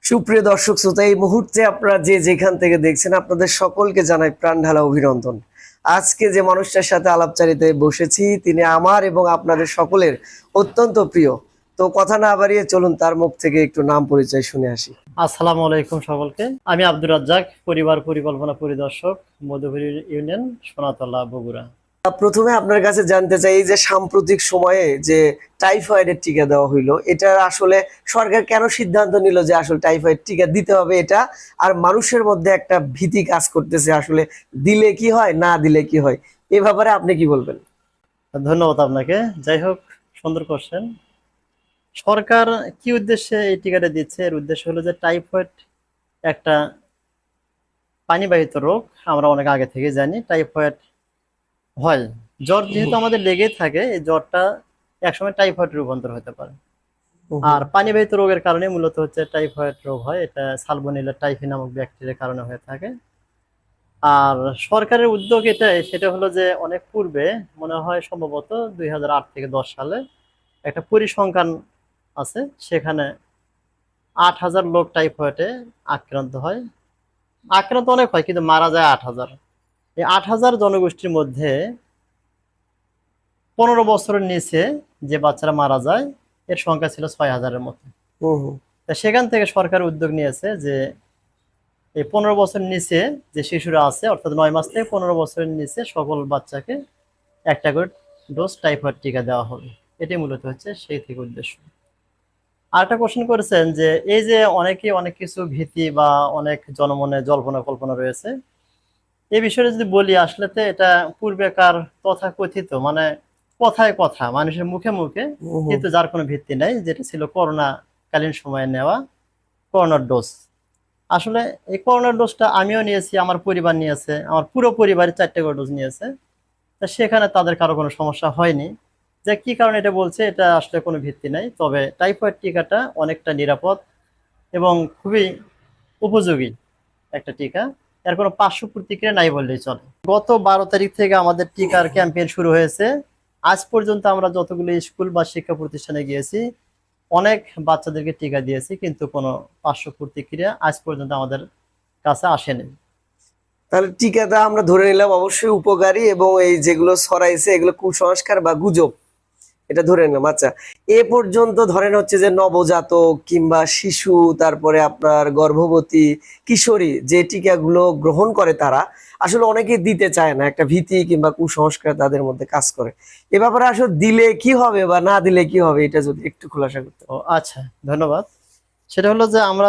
সুপ্রিয় দর্শক শ্রোতা, এই মুহূর্তে আপনারা যে যেখান থেকে দেখছেন আপনাদের সকলকে জানাই প্রাণ ঢালা অভিনন্দন। আজকে যে মানুষটার সাথে আলাপচারিতায় বসেছি তিনি আমার এবং আপনাদের সকলের অত্যন্ত প্রিয়। তো কথা না বাড়িয়ে চলুন তার মুখ থেকে একটু নাম পরিচয় শুনে আসি। আসসালামু আলাইকুম সকলকে। আমি আব্দুর রাজ্জাক, পরিবার পরিকল্পনা পরিদর্শক, মধুপুরি ইউনিয়ন, সোনাতলা, বগুড়া। প্রথমে আপনার কাছে জানতে চাই, এই যে সাম্প্রতিক সময়ে যে টাইফয়েডের টিকা দেওয়া হইলো, এটা আসলে সরকার কেন সিদ্ধান্ত নিল যে আসলে টাইফয়েড টিকা দিতে হবে এটা? আর মানুষের মধ্যে একটা ভীতি কাজ করতেছে, আসলে দিলে কি হয় না দিলে কি হয়, এ ব্যাপারে আপনি কি বলবেন? ধন্যবাদ আপনাকে। যাই হোক, সুন্দর কোশ্চেন। সরকার কি উদ্দেশ্যে এই টিকাটা দিচ্ছে? এর উদ্দেশ্য হলো যে টাইফয়েড একটা পানিবাহিত রোগ। আমরা অনেক আগে থেকে জানি টাইফয়েড হয়। জ্বর যেহেতু আমাদের লেগেই থাকে, এই জ্বরটা একসময় টাইফয়েড রূপান্তর হতে পারে। আর পানিবাহিত রোগের কারণে মূলত হচ্ছে টাইফয়েড রোগ হয়। এটা সালমোনেলা টাইফি নামক ব্যাকটেরিয়ার কারণে হয়ে থাকে। আর সরকারের উদ্যোগ সেটা হলো যে অনেক পূর্বে, মনে হয় সম্ভবত 2008 থেকে 10 সালে একটা পরিসংখ্যান আছে, সেখানে 8,000 লোক টাইফয়েডে আক্রান্ত হয়। আক্রান্ত অনেক হয়, কিন্তু মারা যায় 8,000। এই 8,000 জনগোষ্ঠীর মধ্যে 15 বছরের নিচে যে বাচ্চারা মারা যায় এর সংখ্যা ছিল 6,000-এর মতো। তা সেখান থেকে সরকার উদ্যোগ নিয়েছে যে এই 15 বছরের নিচে যে শিশুরা আছে, অর্থাৎ 9 মাস থেকে 15 বছরের নিচে সকল বাচ্চাকে একটা করে ডোজ টাইফয়েড টিকা দেওয়া হবে। এটাই মূলত হচ্ছে সেই থেকে উদ্দেশ্য। আর একটা কোশ্চেন করেছেন যে এই যে অনেক কিছু ভীতি বা অনেক জনমনে জল্পনা কল্পনা রয়েছে, এই বিষয়ে যদি বলি, আসলে তো এটা পূর্বেকার তথাকথিত, মানে কথায় কথা, মানুষের মুখে মুখে, কিন্তু যার কোনো ভিত্তি নাই, যেটা ছিল করোনা কালীন সময়ে নেওয়া করোনার ডোজ। আসলে এই করোনার ডোজটা আমিও নিয়েছি, আমার পরিবার নিয়েছে, আমার পুরো পরিবারের 4টে করে ডোজ নিয়েছে। তা সেখানে তাদের কারো কোনো সমস্যা হয়নি। যে কি কারণে এটা বলছে, এটা আসলে কোনো ভিত্তি নাই। তবে টাইফয়েড টিকাটা অনেকটা নিরাপদ এবং খুবই উপযোগী একটা টিকা। এর কোনো পার্শ্ব প্রতিক্রিয়া নাই বললেই চলে। গত 12 তারিখ থেকে আমাদের টিকার ক্যাম্পেইন শুরু হয়েছে। আজ পর্যন্ত আমরা যতগুলো স্কুল বা শিক্ষা প্রতিষ্ঠানে গিয়েছি, অনেক বাচ্চাদেরকে টিকা দিয়েছি, কিন্তু কোনো পার্শ্ব প্রতিক্রিয়া আজ পর্যন্ত আমাদের কাছে আসেনি। তাহলে টিকাটা আমরা ধরে নিলাম অবশ্যই উপকারী, এবং এই যেগুলো ছড়াইছে এগুলো কুসংস্কার বা গুজব, এটা ধরে নিলাম। আচ্ছা, এ পর্যন্ত ধরেন হচ্ছে যে নবজাতক কিংবা শিশু, তারপরে আপনার গর্ভবতী কিশোরী যে টিকাগুলো গ্রহণ করে তারা আসলে অনেকেই দিতে চায় না, একটা ভীতি কিংবা কুসংস্কার তাদের মধ্যে কাজ করে। এ ব্যাপারে আসলে দিলে কি হবে বা না দিলে কি হবে, এটা যদি একটু খোলাসা করতে। ও আচ্ছা, ধন্যবাদ। সেটা হলো যে আমরা